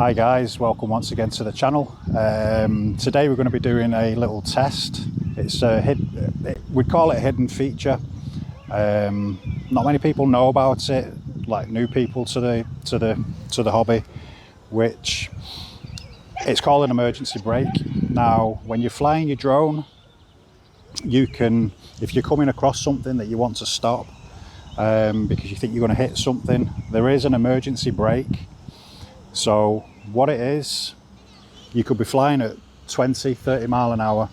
Hi guys, welcome once again to the channel. Today we're going to be doing a little test. It's we'd call it a hidden feature. Not many people know about it, like new people to the hobby, which it's called an emergency brake. Now, when you're flying your drone, you can, if you're coming across something that you want to stop because you think you're going to hit something, there is an emergency brake. So what it is, you could be flying at 20-30 mile an hour,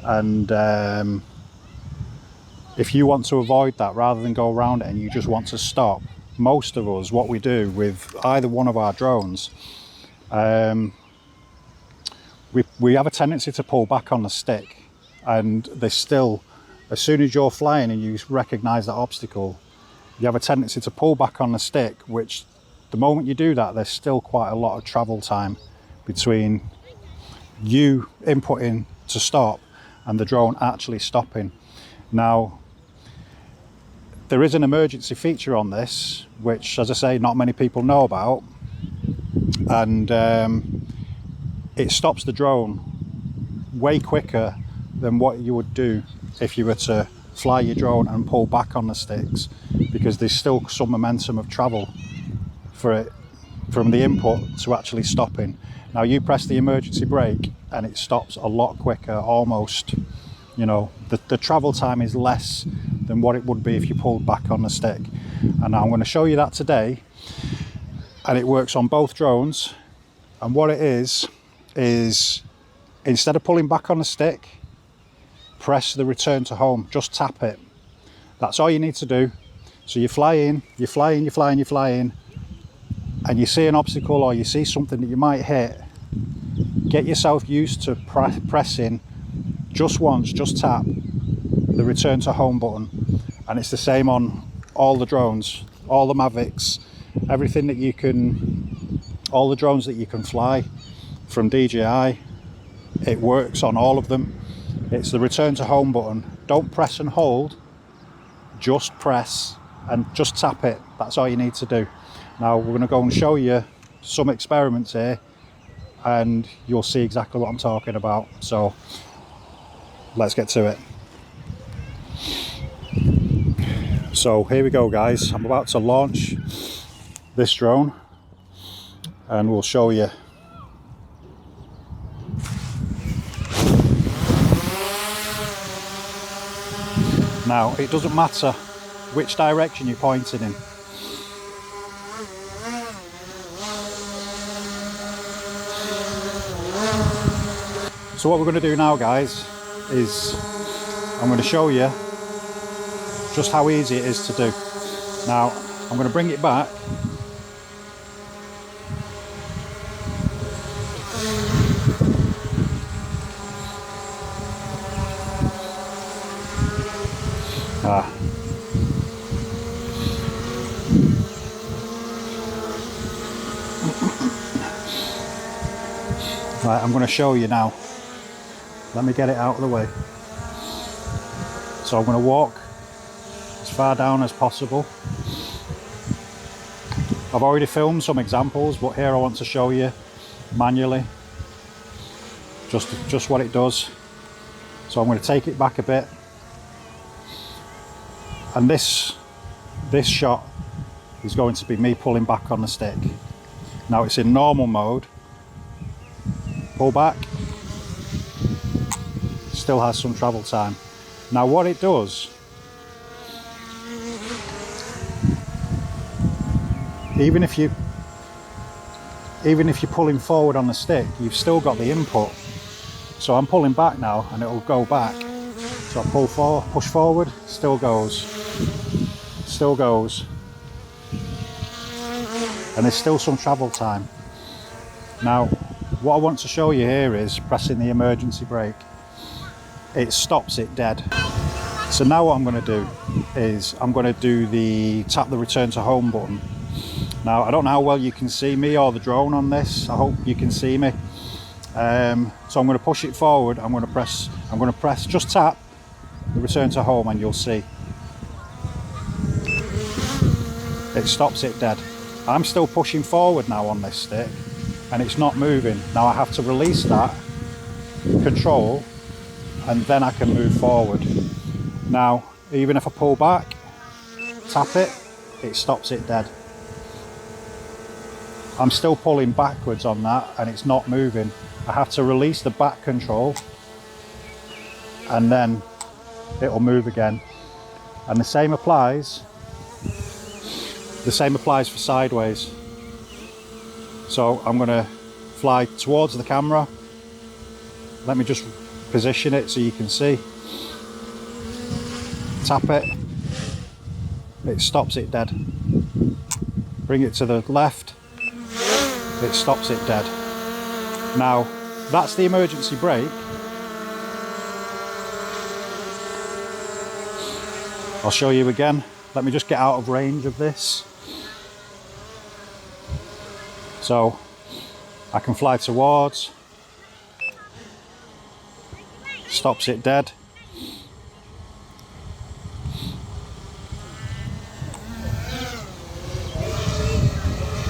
and if you want to avoid that rather than go around it and you just want to stop, most of us, what we do with either one of our drones, we have a tendency to pull back on the stick, and there's still, as soon as you're flying and you recognize that obstacle, you have a tendency to pull back on the stick, which the moment you do that, there's still quite a lot of travel time between you inputting to stop and the drone actually stopping. Now, there is an emergency feature on this, which, as I say, not many people know about, and it stops the drone way quicker than what you would do if you were to fly your drone and pull back on the sticks, because there's still some momentum of travel for it from the input to actually stopping. Now, you press the emergency brake and it stops a lot quicker, almost, you know, the travel time is less than what it would be if you pulled back on the stick. And I'm going to show you that today, and it works on both drones. And what it is instead of pulling back on the stick, press the return to home, just tap it. That's all you need to do. So you're flying, and you see an obstacle or you see something that you might hit, get yourself used to pressing just once, just tap the return to home button. And it's the same on all the drones, all the Mavics, everything that you can, all the drones that you can fly from DJI, it works on all of them. It's the return to home button. Don't press and hold, just press and just tap it. That's all you need to do. Now, we're going to go and show you some experiments here, and you'll see exactly what I'm talking about. So let's get to it. So here we go, guys. I'm about to launch this drone and we'll show you. Now, it doesn't matter which direction you're pointing in. So what we're going to do now, guys, is I'm going to show you just how easy it is to do. Now, I'm going to bring it back. Right, I'm going to show you now. Let me get it out of the way. So I'm going to walk as far down as possible. I've already filmed some examples, but here I want to show you manually just what it does. So I'm going to take it back a bit, and this shot is going to be me pulling back on the stick. Now, it's in normal mode. Pull back, still has some travel time. Now, what it does, even if you're pulling forward on the stick, you've still got the input. So I'm pulling back now and it'll go back. So I pull forward, push forward, still goes, and there's still some travel time. Now, what I want to show you here is pressing the emergency brake. It stops it dead. So now what I'm going to do is I'm going to do tap the return to home button. Now, I don't know how well you can see me or the drone on this. I hope you can see me. So I'm going to push it forward. I'm going to press, just tap the return to home, and you'll see it stops it dead. I'm still pushing forward now on this stick, and it's not moving. Now I have to release that control and then I can move forward. Now, even if I pull back, tap it, it stops it dead. I'm still pulling backwards on that and it's not moving. I have to release the back control and then it'll move again. And the same applies for sideways. So I'm going to fly towards the camera. Let me just position it so you can see. Tap it, it stops it dead. Bring it to the left, it stops it dead. Now, that's the emergency brake. I'll show you again. Let me just get out of range of this. So I can fly towards, stops it dead.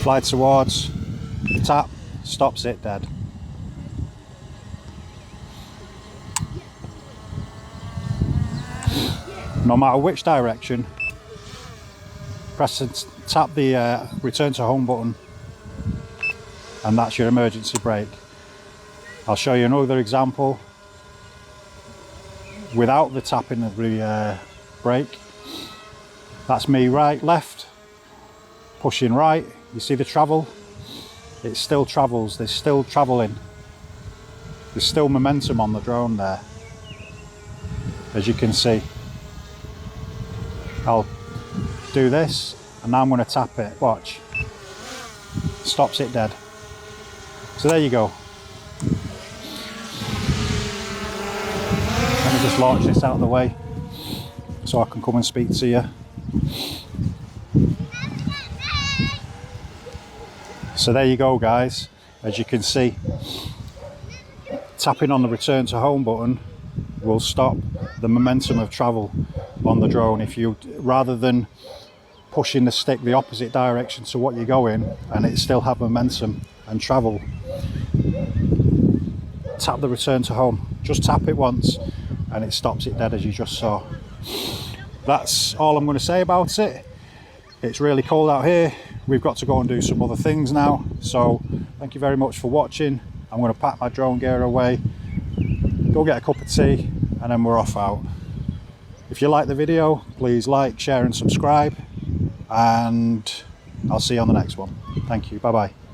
Fly towards, tap, stops it dead. No matter which direction, press and tap the return to home button, and that's your emergency brake. I'll show you another example without the tapping of the brake. That's me right, left, pushing right. You see the travel? It still travels, there's still traveling. There's still momentum on the drone there, as you can see. I'll do this, and now I'm going to tap it. Watch. Stops it dead. So there you go. Let me just launch this out of the way so I can come and speak to you. So there you go, guys. As you can see, tapping on the return to home button will stop the momentum of travel on the drone. If you, rather than pushing the stick the opposite direction to what you're going, and it still have momentum and travel, tap the return to home. Just tap it once and it stops it dead, as you just saw. That's all I'm going to say about it. It's really cold out here. We've got to go and do some other things now. So thank you very much for watching. I'm going to pack my drone gear away, go get a cup of tea, and then we're off out. If you like the video, please like, share and subscribe, and I'll see you on the next one. Thank you. Bye bye.